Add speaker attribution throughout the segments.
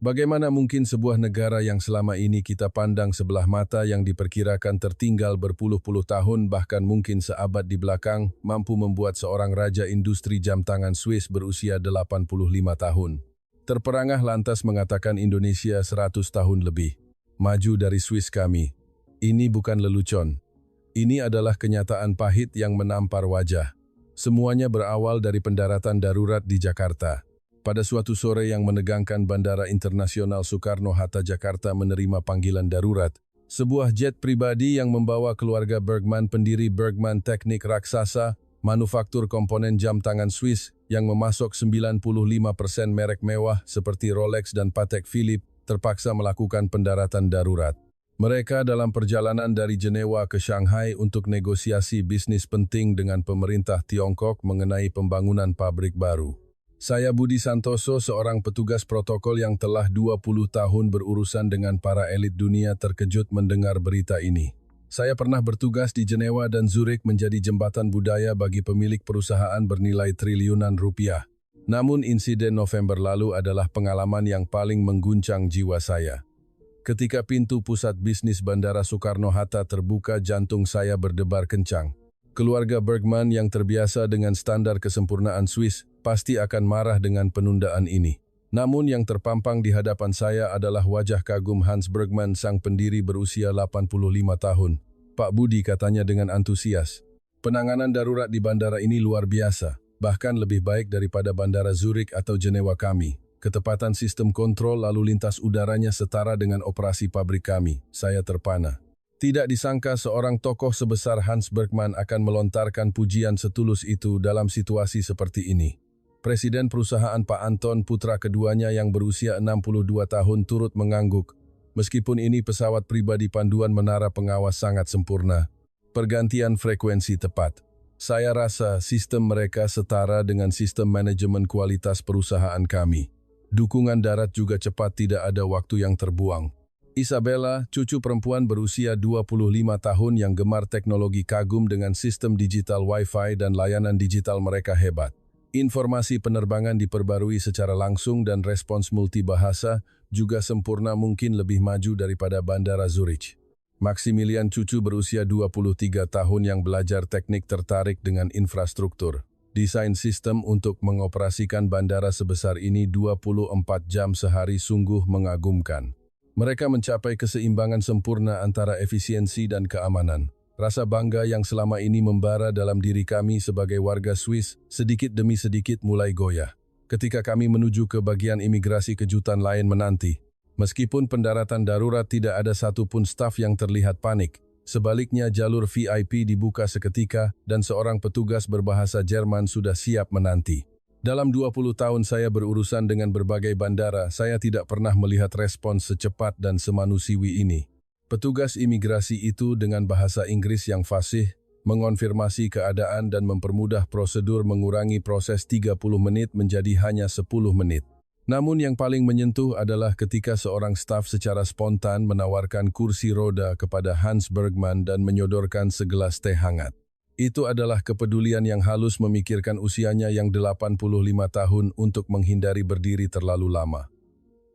Speaker 1: Bagaimana mungkin sebuah negara yang selama ini kita pandang sebelah mata yang diperkirakan tertinggal berpuluh-puluh tahun bahkan mungkin seabad di belakang mampu membuat seorang raja industri jam tangan Swiss berusia 85 tahun. Terperangah lantas mengatakan Indonesia 100 tahun lebih maju dari Swiss kami. Ini bukan lelucon. Ini adalah kenyataan pahit yang menampar wajah. Semuanya berawal dari pendaratan darurat di Jakarta. Pada suatu sore yang menegangkan Bandara Internasional Soekarno-Hatta Jakarta menerima panggilan darurat, sebuah jet pribadi yang membawa keluarga Bergman, pendiri Bergman Teknik Raksasa, manufaktur komponen jam tangan Swiss yang memasok 95% merek mewah seperti Rolex dan Patek Philippe, terpaksa melakukan pendaratan darurat. Mereka dalam perjalanan dari Jenewa ke Shanghai untuk negosiasi bisnis penting dengan pemerintah Tiongkok mengenai pembangunan pabrik baru. Saya Budi Santoso, seorang petugas protokol yang telah 20 tahun berurusan dengan para elit dunia, terkejut mendengar berita ini. Saya pernah bertugas di Jenewa dan Zurich menjadi jembatan budaya bagi pemilik perusahaan bernilai triliunan rupiah. Namun insiden November lalu adalah pengalaman yang paling mengguncang jiwa saya. Ketika pintu pusat bisnis Bandara Soekarno-Hatta terbuka, jantung saya berdebar kencang. Keluarga Bergman yang terbiasa dengan standar kesempurnaan Swiss pasti akan marah dengan penundaan ini. Namun yang terpampang di hadapan saya adalah wajah kagum Hans Bergman, sang pendiri berusia 85 tahun. Pak Budi, katanya dengan antusias, penanganan darurat di bandara ini luar biasa, bahkan lebih baik daripada Bandara Zurich atau Jenewa kami. Ketepatan sistem kontrol lalu lintas udaranya setara dengan operasi pabrik kami. Saya terpana. Tidak disangka seorang tokoh sebesar Hans Bergman akan melontarkan pujian setulus itu dalam situasi seperti ini. Presiden perusahaan Pak Anton, putra keduanya yang berusia 62 tahun, turut mengangguk. Meskipun ini pesawat pribadi, panduan menara pengawas sangat sempurna. Pergantian frekuensi tepat. Saya rasa sistem mereka setara dengan sistem manajemen kualitas perusahaan kami. Dukungan darat juga cepat, tidak ada waktu yang terbuang. Isabella, cucu perempuan berusia 25 tahun yang gemar teknologi, kagum dengan sistem digital Wi-Fi dan layanan digital mereka hebat. Informasi penerbangan diperbarui secara langsung dan respons multibahasa juga sempurna, mungkin lebih maju daripada Bandara Zurich. Maximilian, cucu berusia 23 tahun yang belajar teknik, tertarik dengan infrastruktur. Desain sistem untuk mengoperasikan bandara sebesar ini 24 jam sehari sungguh mengagumkan. Mereka mencapai keseimbangan sempurna antara efisiensi dan keamanan. Rasa bangga yang selama ini membara dalam diri kami sebagai warga Swiss sedikit demi sedikit mulai goyah. Ketika kami menuju ke bagian imigrasi, kejutan lain menanti. Meskipun pendaratan darurat, tidak ada satupun staf yang terlihat panik. Sebaliknya, jalur VIP dibuka seketika dan seorang petugas berbahasa Jerman sudah siap menanti. Dalam 20 tahun saya berurusan dengan berbagai bandara, saya tidak pernah melihat respons secepat dan semanusiawi ini. Petugas imigrasi itu dengan bahasa Inggris yang fasih, mengonfirmasi keadaan dan mempermudah prosedur, mengurangi proses 30 menit menjadi hanya 10 menit. Namun yang paling menyentuh adalah ketika seorang staf secara spontan menawarkan kursi roda kepada Hans Bergman dan menyodorkan segelas teh hangat. Itu adalah kepedulian yang halus, memikirkan usianya yang 85 tahun untuk menghindari berdiri terlalu lama.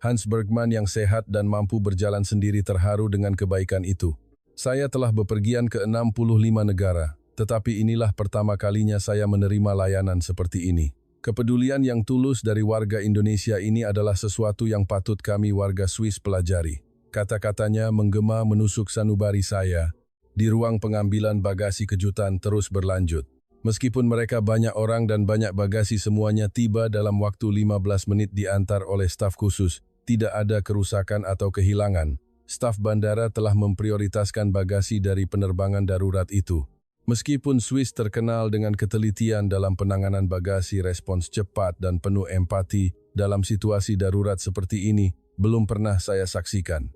Speaker 1: Hans Bergman yang sehat dan mampu berjalan sendiri terharu dengan kebaikan itu. Saya telah bepergian ke 65 negara, tetapi inilah pertama kalinya saya menerima layanan seperti ini. Kepedulian yang tulus dari warga Indonesia ini adalah sesuatu yang patut kami warga Swiss pelajari. Kata-katanya menggema menusuk sanubari saya. Di ruang pengambilan bagasi, kejutan terus berlanjut. Meskipun mereka banyak orang dan banyak bagasi, semuanya tiba dalam waktu 15 menit diantar oleh staf khusus. Tidak ada kerusakan atau kehilangan. Staf bandara telah memprioritaskan bagasi dari penerbangan darurat itu. Meskipun Swiss terkenal dengan ketelitian dalam penanganan bagasi, respons cepat dan penuh empati dalam situasi darurat seperti ini belum pernah saya saksikan.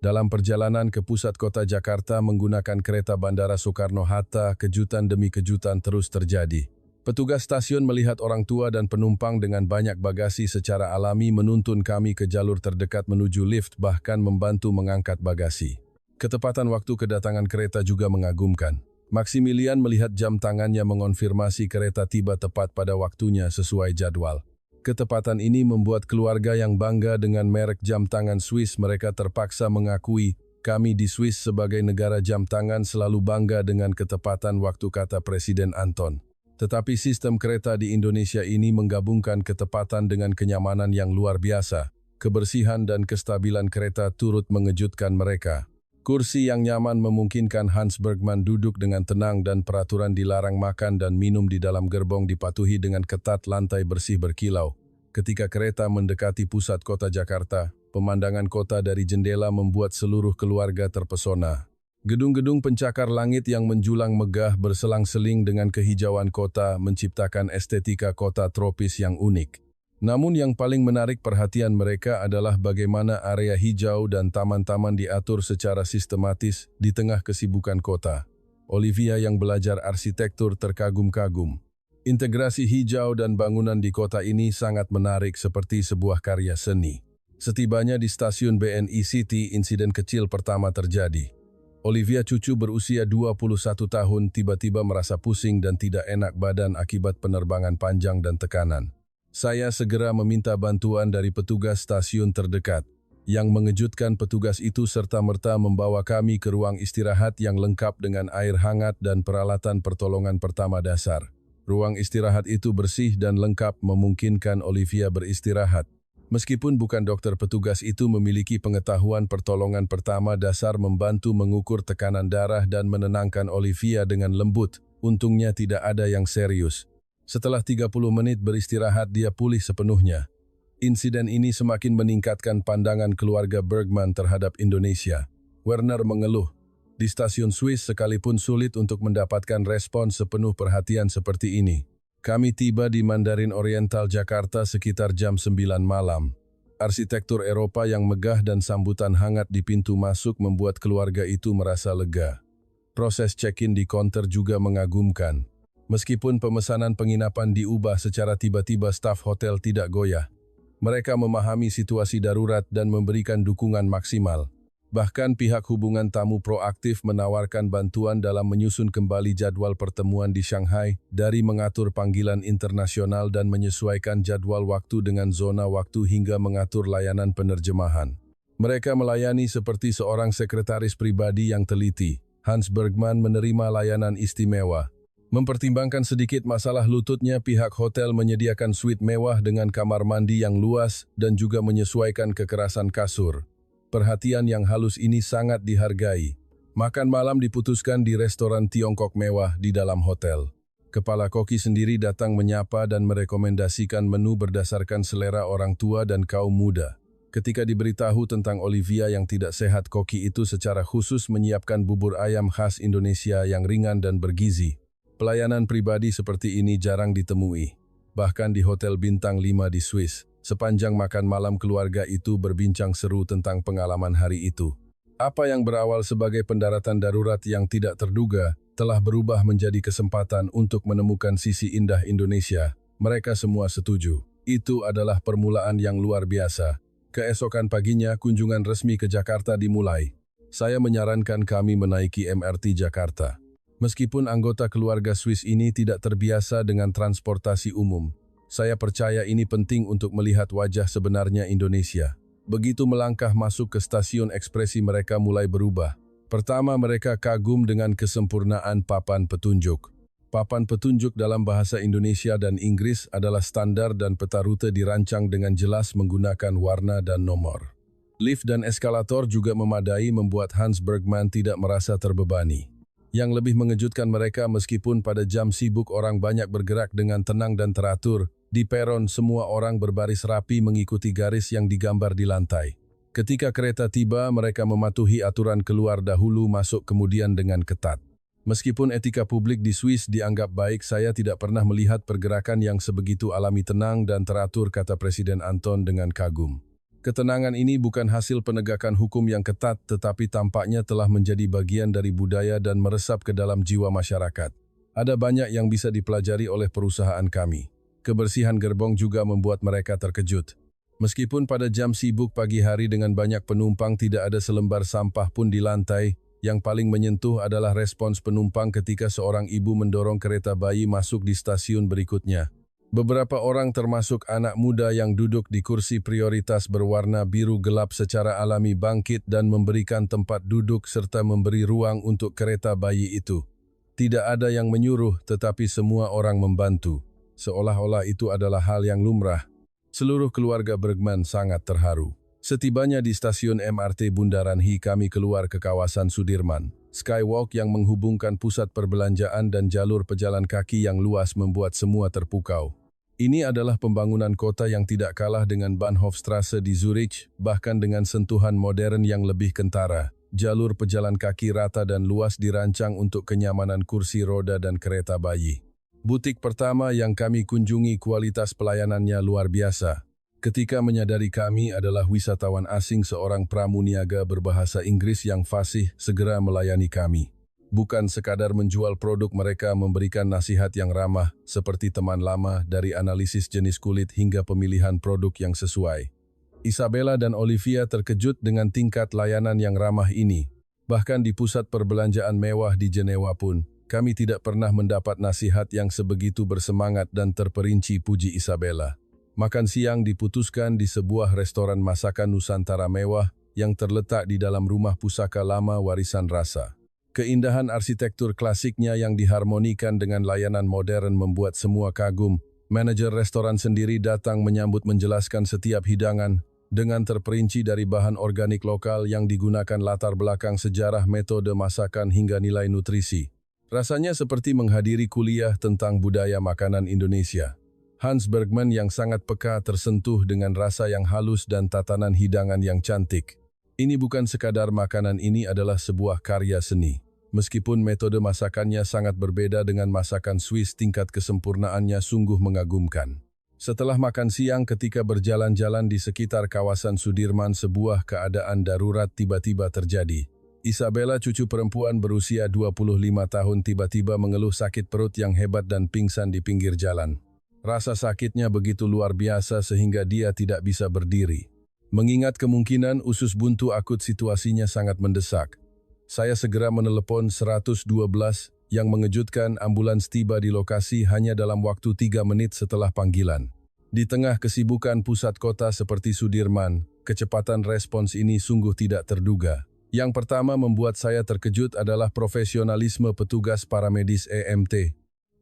Speaker 1: Dalam perjalanan ke pusat kota Jakarta menggunakan kereta Bandara Soekarno-Hatta, kejutan demi kejutan terus terjadi. Petugas stasiun melihat orang tua dan penumpang dengan banyak bagasi secara alami menuntun kami ke jalur terdekat menuju lift, bahkan membantu mengangkat bagasi. Ketepatan waktu kedatangan kereta juga mengagumkan. Maximilian melihat jam tangannya mengonfirmasi kereta tiba tepat pada waktunya sesuai jadwal. Ketepatan ini membuat keluarga yang bangga dengan merek jam tangan Swiss. Mereka terpaksa mengakui, kami di Swiss sebagai negara jam tangan selalu bangga dengan ketepatan waktu, kata Presiden Anton. Tetapi sistem kereta di Indonesia ini menggabungkan ketepatan dengan kenyamanan yang luar biasa. Kebersihan dan kestabilan kereta turut mengejutkan mereka. Kursi yang nyaman memungkinkan Hans Bergman duduk dengan tenang dan peraturan dilarang makan dan minum di dalam gerbong dipatuhi dengan ketat, lantai bersih berkilau. Ketika kereta mendekati pusat kota Jakarta, pemandangan kota dari jendela membuat seluruh keluarga terpesona. Gedung-gedung pencakar langit yang menjulang megah berselang-seling dengan kehijauan kota menciptakan estetika kota tropis yang unik. Namun yang paling menarik perhatian mereka adalah bagaimana area hijau dan taman-taman diatur secara sistematis di tengah kesibukan kota. Olivia yang belajar arsitektur terkagum-kagum. Integrasi hijau dan bangunan di kota ini sangat menarik seperti sebuah karya seni. Setibanya di stasiun BNI City, insiden kecil pertama terjadi. Olivia, cucu berusia 21 tahun, tiba-tiba merasa pusing dan tidak enak badan akibat penerbangan panjang dan tekanan. Saya segera meminta bantuan dari petugas stasiun terdekat. Yang mengejutkan, petugas itu serta-merta membawa kami ke ruang istirahat yang lengkap dengan air hangat dan peralatan pertolongan pertama dasar. Ruang istirahat itu bersih dan lengkap memungkinkan Olivia beristirahat. Meskipun bukan dokter, petugas itu memiliki pengetahuan pertolongan pertama dasar, membantu mengukur tekanan darah dan menenangkan Olivia dengan lembut. Untungnya tidak ada yang serius. Setelah 30 menit beristirahat, dia pulih sepenuhnya. Insiden ini semakin meningkatkan pandangan keluarga Bergman terhadap Indonesia. Werner mengeluh, di stasiun Swiss sekalipun sulit untuk mendapatkan respons sepenuh perhatian seperti ini. Kami tiba di Mandarin Oriental, Jakarta sekitar jam 9 malam. Arsitektur Eropa yang megah dan sambutan hangat di pintu masuk membuat keluarga itu merasa lega. Proses check-in di counter juga mengagumkan. Meskipun pemesanan penginapan diubah secara tiba-tiba, staf hotel tidak goyah. Mereka memahami situasi darurat dan memberikan dukungan maksimal. Bahkan pihak hubungan tamu proaktif menawarkan bantuan dalam menyusun kembali jadwal pertemuan di Shanghai, dari mengatur panggilan internasional dan menyesuaikan jadwal waktu dengan zona waktu hingga mengatur layanan penerjemahan. Mereka melayani seperti seorang sekretaris pribadi yang teliti. Hans Bergman menerima layanan istimewa. Mempertimbangkan sedikit masalah lututnya, pihak hotel menyediakan suite mewah dengan kamar mandi yang luas dan juga menyesuaikan kekerasan kasur. Perhatian yang halus ini sangat dihargai. Makan malam diputuskan di restoran Tiongkok mewah di dalam hotel. Kepala koki sendiri datang menyapa dan merekomendasikan menu berdasarkan selera orang tua dan kaum muda. Ketika diberitahu tentang Olivia yang tidak sehat, koki itu secara khusus menyiapkan bubur ayam khas Indonesia yang ringan dan bergizi. Pelayanan pribadi seperti ini jarang ditemui, bahkan di hotel bintang 5 di Swiss. Sepanjang makan malam, keluarga itu berbincang seru tentang pengalaman hari itu. Apa yang berawal sebagai pendaratan darurat yang tidak terduga, telah berubah menjadi kesempatan untuk menemukan sisi indah Indonesia. Mereka semua setuju. Itu adalah permulaan yang luar biasa. Keesokan paginya, kunjungan resmi ke Jakarta dimulai. Saya menyarankan kami menaiki MRT Jakarta. Meskipun anggota keluarga Swiss ini tidak terbiasa dengan transportasi umum, saya percaya ini penting untuk melihat wajah sebenarnya Indonesia. Begitu melangkah masuk ke stasiun, ekspresi mereka mulai berubah. Pertama, mereka kagum dengan kesempurnaan papan petunjuk. Papan petunjuk dalam bahasa Indonesia dan Inggris adalah standar dan peta rute dirancang dengan jelas menggunakan warna dan nomor. Lift dan eskalator juga memadai, membuat Hans Bergman tidak merasa terbebani. Yang lebih mengejutkan, mereka meskipun pada jam sibuk orang banyak bergerak dengan tenang dan teratur. Di peron semua orang berbaris rapi mengikuti garis yang digambar di lantai. Ketika kereta tiba, mereka mematuhi aturan keluar dahulu, masuk kemudian dengan ketat. Meskipun etika publik di Swiss dianggap baik, saya tidak pernah melihat pergerakan yang sebegitu alami, tenang dan teratur, kata Presiden Anton dengan kagum. Ketenangan ini bukan hasil penegakan hukum yang ketat, tetapi tampaknya telah menjadi bagian dari budaya dan meresap ke dalam jiwa masyarakat. Ada banyak yang bisa dipelajari oleh perusahaan kami. Kebersihan gerbong juga membuat mereka terkejut. Meskipun pada jam sibuk pagi hari dengan banyak penumpang tidak ada selembar sampah pun di lantai, yang paling menyentuh adalah respons penumpang ketika seorang ibu mendorong kereta bayi masuk di stasiun berikutnya. Beberapa orang termasuk anak muda yang duduk di kursi prioritas berwarna biru gelap secara alami bangkit dan memberikan tempat duduk serta memberi ruang untuk kereta bayi itu. Tidak ada yang menyuruh, tetapi semua orang membantu. Seolah-olah itu adalah hal yang lumrah. Seluruh keluarga Bergman sangat terharu. Setibanya di stasiun MRT Bundaran Hi, kami keluar ke kawasan Sudirman. Skywalk yang menghubungkan pusat perbelanjaan dan jalur pejalan kaki yang luas membuat semua terpukau. Ini adalah pembangunan kota yang tidak kalah dengan Bahnhofstrasse di Zurich, bahkan dengan sentuhan modern yang lebih kentara. Jalur pejalan kaki rata dan luas dirancang untuk kenyamanan kursi roda dan kereta bayi. Butik pertama yang kami kunjungi kualitas pelayanannya luar biasa. Ketika menyadari kami adalah wisatawan asing, seorang pramuniaga berbahasa Inggris yang fasih segera melayani kami. Bukan sekadar menjual produk, mereka memberikan nasihat yang ramah, seperti teman lama, dari analisis jenis kulit hingga pemilihan produk yang sesuai. Isabella dan Olivia terkejut dengan tingkat layanan yang ramah ini. Bahkan di pusat perbelanjaan mewah di Jenewa pun, kami tidak pernah mendapat nasihat yang sebegitu bersemangat dan terperinci, puji Isabella. Makan siang diputuskan di sebuah restoran masakan Nusantara mewah yang terletak di dalam rumah pusaka lama warisan rasa. Keindahan arsitektur klasiknya yang diharmonikan dengan layanan modern membuat semua kagum. Manajer restoran sendiri datang menyambut, menjelaskan setiap hidangan dengan terperinci dari bahan organik lokal yang digunakan, latar belakang sejarah, metode masakan hingga nilai nutrisi. Rasanya seperti menghadiri kuliah tentang budaya makanan Indonesia. Hans Bergman yang sangat peka tersentuh dengan rasa yang halus dan tatanan hidangan yang cantik. Ini bukan sekadar makanan, ini adalah sebuah karya seni. Meskipun metode masakannya sangat berbeda dengan masakan Swiss, tingkat kesempurnaannya sungguh mengagumkan. Setelah makan siang, ketika berjalan-jalan di sekitar kawasan Sudirman, sebuah keadaan darurat tiba-tiba terjadi. Isabella, cucu perempuan berusia 25 tahun, tiba-tiba mengeluh sakit perut yang hebat dan pingsan di pinggir jalan. Rasa sakitnya begitu luar biasa sehingga dia tidak bisa berdiri. Mengingat kemungkinan usus buntu akut, situasinya sangat mendesak. Saya segera menelepon 112, yang mengejutkan ambulans tiba di lokasi hanya dalam waktu 3 menit setelah panggilan. Di tengah kesibukan pusat kota seperti Sudirman, kecepatan respons ini sungguh tidak terduga. Yang pertama membuat saya terkejut adalah profesionalisme petugas paramedis EMT.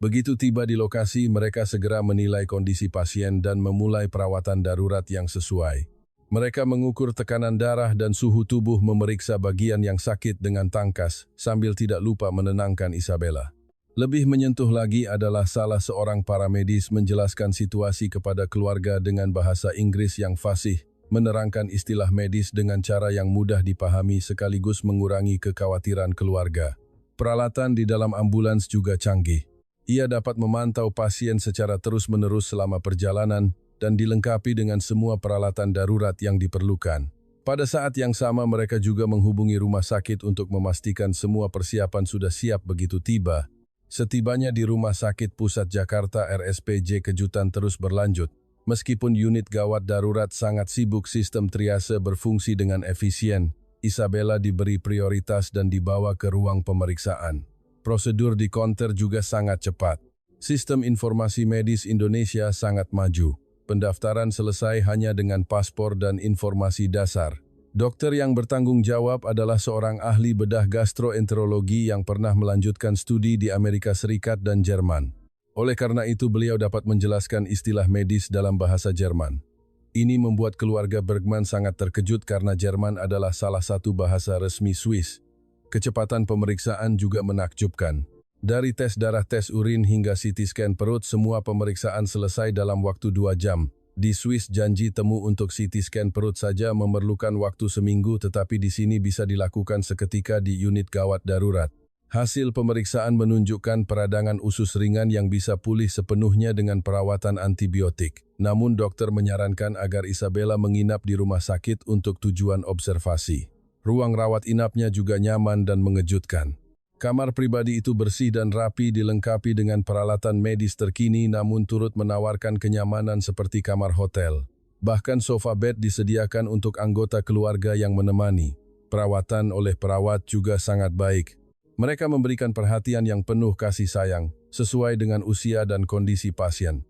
Speaker 1: Begitu tiba di lokasi, mereka segera menilai kondisi pasien dan memulai perawatan darurat yang sesuai. Mereka mengukur tekanan darah dan suhu tubuh, memeriksa bagian yang sakit dengan tangkas, sambil tidak lupa menenangkan Isabella. Lebih menyentuh lagi adalah salah seorang paramedis menjelaskan situasi kepada keluarga dengan bahasa Inggris yang fasih, menerangkan istilah medis dengan cara yang mudah dipahami sekaligus mengurangi kekhawatiran keluarga. Peralatan di dalam ambulans juga canggih. Ia dapat memantau pasien secara terus-menerus selama perjalanan, dan dilengkapi dengan semua peralatan darurat yang diperlukan. Pada saat yang sama, mereka juga menghubungi rumah sakit untuk memastikan semua persiapan sudah siap begitu tiba. Setibanya di Rumah Sakit Pusat Jakarta RSPJ, kejutan terus berlanjut. Meskipun unit gawat darurat sangat sibuk, sistem triase berfungsi dengan efisien. Isabella diberi prioritas dan dibawa ke ruang pemeriksaan. Prosedur di konter juga sangat cepat. Sistem informasi medis Indonesia sangat maju. Pendaftaran selesai hanya dengan paspor dan informasi dasar. Dokter yang bertanggung jawab adalah seorang ahli bedah gastroenterologi yang pernah melanjutkan studi di Amerika Serikat dan Jerman. Oleh karena itu, beliau dapat menjelaskan istilah medis dalam bahasa Jerman. Ini membuat keluarga Bergman sangat terkejut karena Jerman adalah salah satu bahasa resmi Swiss. Kecepatan pemeriksaan juga menakjubkan. Dari tes darah, tes urin hingga CT scan perut, semua pemeriksaan selesai dalam waktu 2 jam. Di Swiss, janji temu untuk CT scan perut saja memerlukan waktu seminggu, tetapi di sini bisa dilakukan seketika di unit gawat darurat. Hasil pemeriksaan menunjukkan peradangan usus ringan yang bisa pulih sepenuhnya dengan perawatan antibiotik. Namun dokter menyarankan agar Isabella menginap di rumah sakit untuk tujuan observasi. Ruang rawat inapnya juga nyaman dan mengejutkan. Kamar pribadi itu bersih dan rapi, dilengkapi dengan peralatan medis terkini, namun turut menawarkan kenyamanan seperti kamar hotel. Bahkan sofa bed disediakan untuk anggota keluarga yang menemani. Perawatan oleh perawat juga sangat baik. Mereka memberikan perhatian yang penuh kasih sayang, sesuai dengan usia dan kondisi pasien.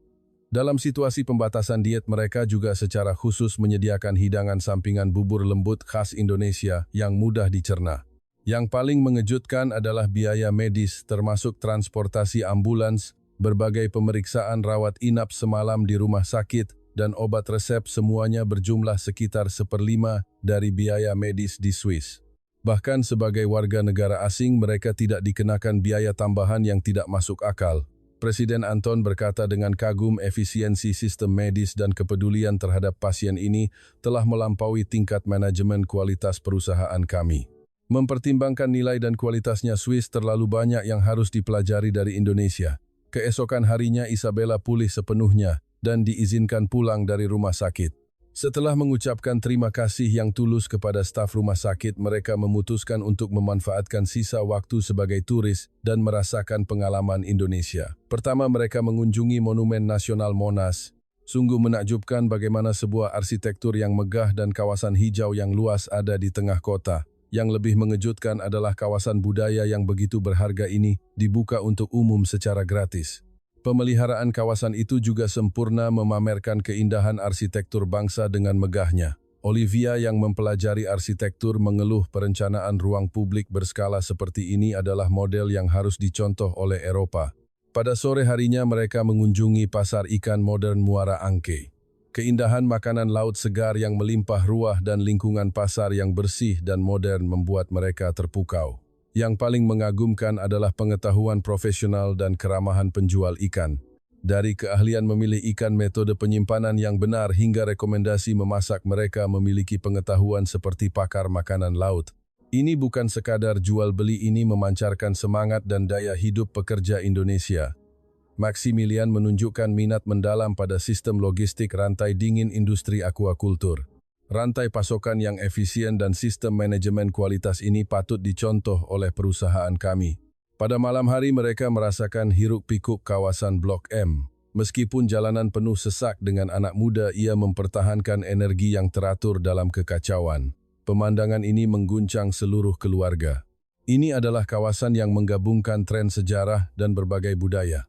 Speaker 1: Dalam situasi pembatasan diet, mereka juga secara khusus menyediakan hidangan sampingan bubur lembut khas Indonesia yang mudah dicerna. Yang paling mengejutkan adalah biaya medis, termasuk transportasi ambulans, berbagai pemeriksaan rawat inap semalam di rumah sakit, dan obat resep, semuanya berjumlah sekitar 1/5 dari biaya medis di Swiss. Bahkan sebagai warga negara asing, mereka tidak dikenakan biaya tambahan yang tidak masuk akal. Presiden Anton berkata dengan kagum, efisiensi sistem medis dan kepedulian terhadap pasien ini telah melampaui tingkat manajemen kualitas perusahaan kami. Mempertimbangkan nilai dan kualitasnya, Swiss terlalu banyak yang harus dipelajari dari Indonesia. Keesokan harinya Isabella pulih sepenuhnya dan diizinkan pulang dari rumah sakit. Setelah mengucapkan terima kasih yang tulus kepada staf rumah sakit, mereka memutuskan untuk memanfaatkan sisa waktu sebagai turis dan merasakan pengalaman Indonesia. Pertama, mereka mengunjungi Monumen Nasional Monas. Sungguh menakjubkan bagaimana sebuah arsitektur yang megah dan kawasan hijau yang luas ada di tengah kota. Yang lebih mengejutkan adalah kawasan budaya yang begitu berharga ini dibuka untuk umum secara gratis. Pemeliharaan kawasan itu juga sempurna, memamerkan keindahan arsitektur bangsa dengan megahnya. Olivia yang mempelajari arsitektur mengeluh perencanaan ruang publik berskala seperti ini adalah model yang harus dicontoh oleh Eropa. Pada sore harinya mereka mengunjungi pasar ikan modern Muara Angke. Keindahan makanan laut segar yang melimpah ruah dan lingkungan pasar yang bersih dan modern membuat mereka terpukau. Yang paling mengagumkan adalah pengetahuan profesional dan keramahan penjual ikan. Dari keahlian memilih ikan, metode penyimpanan yang benar, hingga rekomendasi memasak, mereka memiliki pengetahuan seperti pakar makanan laut. Ini bukan sekadar jual beli, ini memancarkan semangat dan daya hidup pekerja Indonesia. Maximilian menunjukkan minat mendalam pada sistem logistik rantai dingin industri aquacultur. Rantai pasokan yang efisien dan sistem manajemen kualitas ini patut dicontoh oleh perusahaan kami. Pada malam hari mereka merasakan hiruk-pikuk kawasan Blok M. Meskipun jalanan penuh sesak dengan anak muda, ia mempertahankan energi yang teratur dalam kekacauan. Pemandangan ini mengguncang seluruh keluarga. Ini adalah kawasan yang menggabungkan tren sejarah dan berbagai budaya.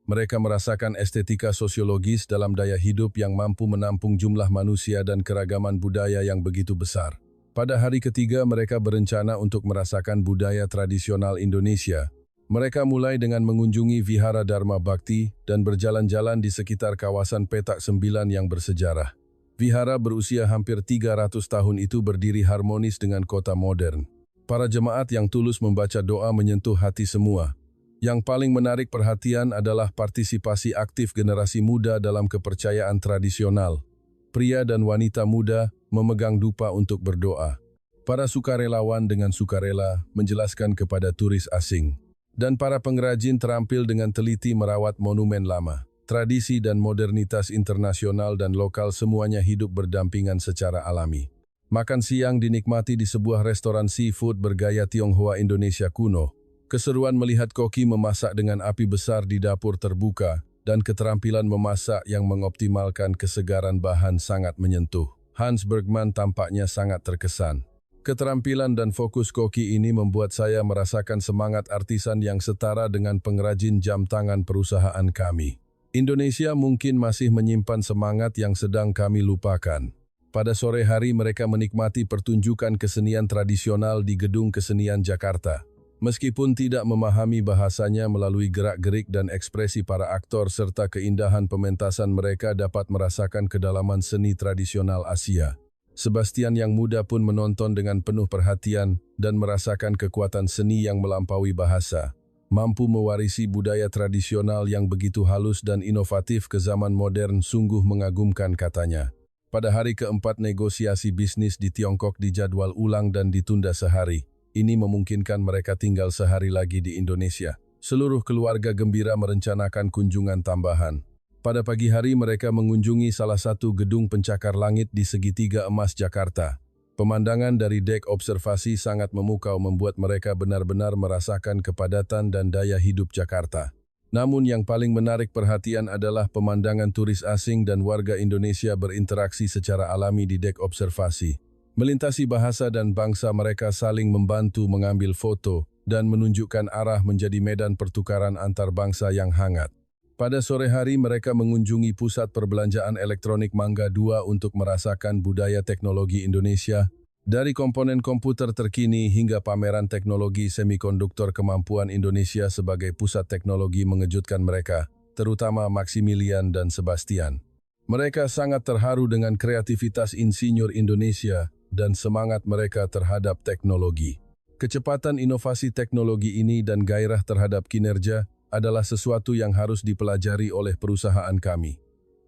Speaker 1: Mereka merasakan estetika sosiologis dalam daya hidup yang mampu menampung jumlah manusia dan keragaman budaya yang begitu besar. Pada hari ketiga, mereka berencana untuk merasakan budaya tradisional Indonesia. Mereka mulai dengan mengunjungi Vihara Dharma Bhakti dan berjalan-jalan di sekitar kawasan Petak 9 yang bersejarah. Vihara berusia hampir 300 tahun itu berdiri harmonis dengan kota modern. Para jemaat yang tulus membaca doa menyentuh hati semua. Yang paling menarik perhatian adalah partisipasi aktif generasi muda dalam kepercayaan tradisional. Pria dan wanita muda memegang dupa untuk berdoa. Para sukarelawan dengan sukarela menjelaskan kepada turis asing. Dan para pengrajin terampil dengan teliti merawat monumen lama. Tradisi dan modernitas internasional dan lokal semuanya hidup berdampingan secara alami. Makan siang dinikmati di sebuah restoran seafood bergaya Tionghoa Indonesia kuno. Keseruan melihat koki memasak dengan api besar di dapur terbuka dan keterampilan memasak yang mengoptimalkan kesegaran bahan sangat menyentuh. Hans Bergman tampaknya sangat terkesan. Keterampilan dan fokus koki ini membuat saya merasakan semangat artisan yang setara dengan pengrajin jam tangan perusahaan kami. Indonesia mungkin masih menyimpan semangat yang sedang kami lupakan. Pada sore hari mereka menikmati pertunjukan kesenian tradisional di Gedung Kesenian Jakarta. Meskipun tidak memahami bahasanya, melalui gerak-gerik dan ekspresi para aktor serta keindahan pementasan, mereka dapat merasakan kedalaman seni tradisional Asia. Sebastian yang muda pun menonton dengan penuh perhatian dan merasakan kekuatan seni yang melampaui bahasa. Mampu mewarisi budaya tradisional yang begitu halus dan inovatif ke zaman modern, sungguh mengagumkan, katanya. Pada hari keempat, negosiasi bisnis di Tiongkok dijadwal ulang dan ditunda sehari. Ini memungkinkan mereka tinggal sehari lagi di Indonesia. Seluruh keluarga gembira merencanakan kunjungan tambahan. Pada pagi hari mereka mengunjungi salah satu gedung pencakar langit di Segitiga Emas Jakarta. Pemandangan dari dek observasi sangat memukau, membuat mereka benar-benar merasakan kepadatan dan daya hidup Jakarta. Namun yang paling menarik perhatian adalah pemandangan turis asing dan warga Indonesia berinteraksi secara alami di dek observasi. Melintasi bahasa dan bangsa, mereka saling membantu mengambil foto dan menunjukkan arah, menjadi medan pertukaran antar bangsa yang hangat. Pada sore hari mereka mengunjungi pusat perbelanjaan elektronik Mangga 2 untuk merasakan budaya teknologi Indonesia, dari komponen komputer terkini hingga pameran teknologi semikonduktor. Kemampuan Indonesia sebagai pusat teknologi mengejutkan mereka, terutama Maximilian dan Sebastian. Mereka sangat terharu dengan kreativitas insinyur Indonesia dan semangat mereka terhadap teknologi. Kecepatan inovasi teknologi ini dan gairah terhadap kinerja adalah sesuatu yang harus dipelajari oleh perusahaan kami.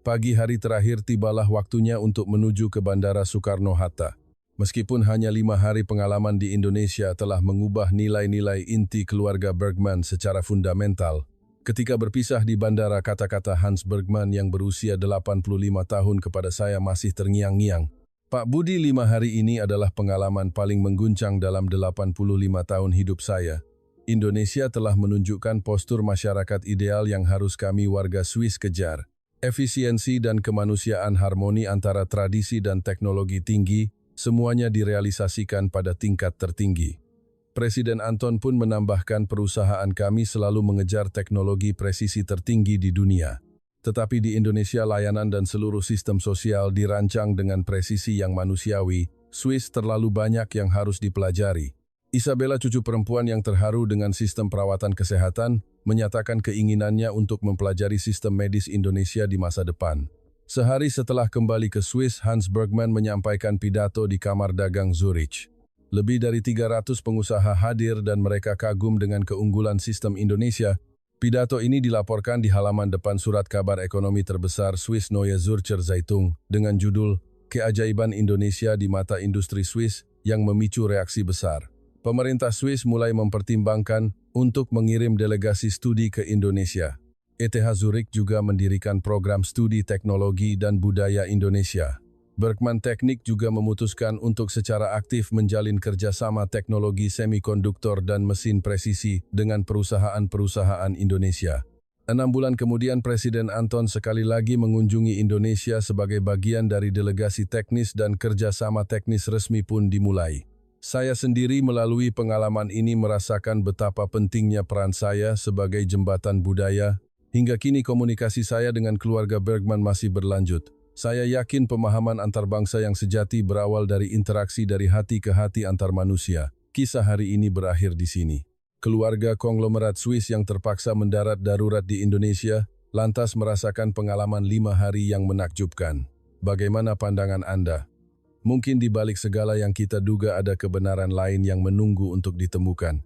Speaker 1: Pagi hari terakhir tibalah waktunya untuk menuju ke Bandara Soekarno-Hatta. Meskipun hanya 5 hari pengalaman di Indonesia telah mengubah nilai-nilai inti keluarga Bergman secara fundamental, ketika berpisah di bandara kata-kata Hans Bergman yang berusia 85 tahun kepada saya masih terngiang-ngiang. Pak Budi, 5 hari ini adalah pengalaman paling mengguncang dalam 85 tahun hidup saya. Indonesia telah menunjukkan postur masyarakat ideal yang harus kami warga Swiss kejar. Efisiensi dan kemanusiaan, harmoni antara tradisi dan teknologi tinggi, semuanya direalisasikan pada tingkat tertinggi. Presiden Anton pun menambahkan perusahaan kami selalu mengejar teknologi presisi tertinggi di dunia. Tetapi di Indonesia layanan dan seluruh sistem sosial dirancang dengan presisi yang manusiawi. Swiss terlalu banyak yang harus dipelajari. Isabella, cucu perempuan yang terharu dengan sistem perawatan kesehatan, menyatakan keinginannya untuk mempelajari sistem medis Indonesia di masa depan. Sehari setelah kembali ke Swiss, Hans Bergman menyampaikan pidato di Kamar Dagang Zurich. Lebih dari 300 pengusaha hadir dan mereka kagum dengan keunggulan sistem Indonesia. Pidato ini dilaporkan di halaman depan surat kabar ekonomi terbesar Swiss Neue Zürcher Zeitung dengan judul "Keajaiban Indonesia di Mata Industri Swiss" yang memicu reaksi besar. Pemerintah Swiss mulai mempertimbangkan untuk mengirim delegasi studi ke Indonesia. ETH Zurich juga mendirikan program studi teknologi dan budaya Indonesia. Bergman Teknik juga memutuskan untuk secara aktif menjalin kerjasama teknologi semikonduktor dan mesin presisi dengan perusahaan-perusahaan Indonesia. 6 bulan kemudian Presiden Anton sekali lagi mengunjungi Indonesia sebagai bagian dari delegasi teknis dan kerjasama teknis resmi pun dimulai. Saya sendiri melalui pengalaman ini merasakan betapa pentingnya peran saya sebagai jembatan budaya. Hingga kini komunikasi saya dengan keluarga Bergman masih berlanjut. Saya yakin pemahaman antar bangsa yang sejati berawal dari interaksi dari hati ke hati antar manusia. Kisah hari ini berakhir di sini. Keluarga konglomerat Swiss yang terpaksa mendarat darurat di Indonesia, lantas merasakan pengalaman 5 hari yang menakjubkan. Bagaimana pandangan Anda? Mungkin di balik segala yang kita duga ada kebenaran lain yang menunggu untuk ditemukan.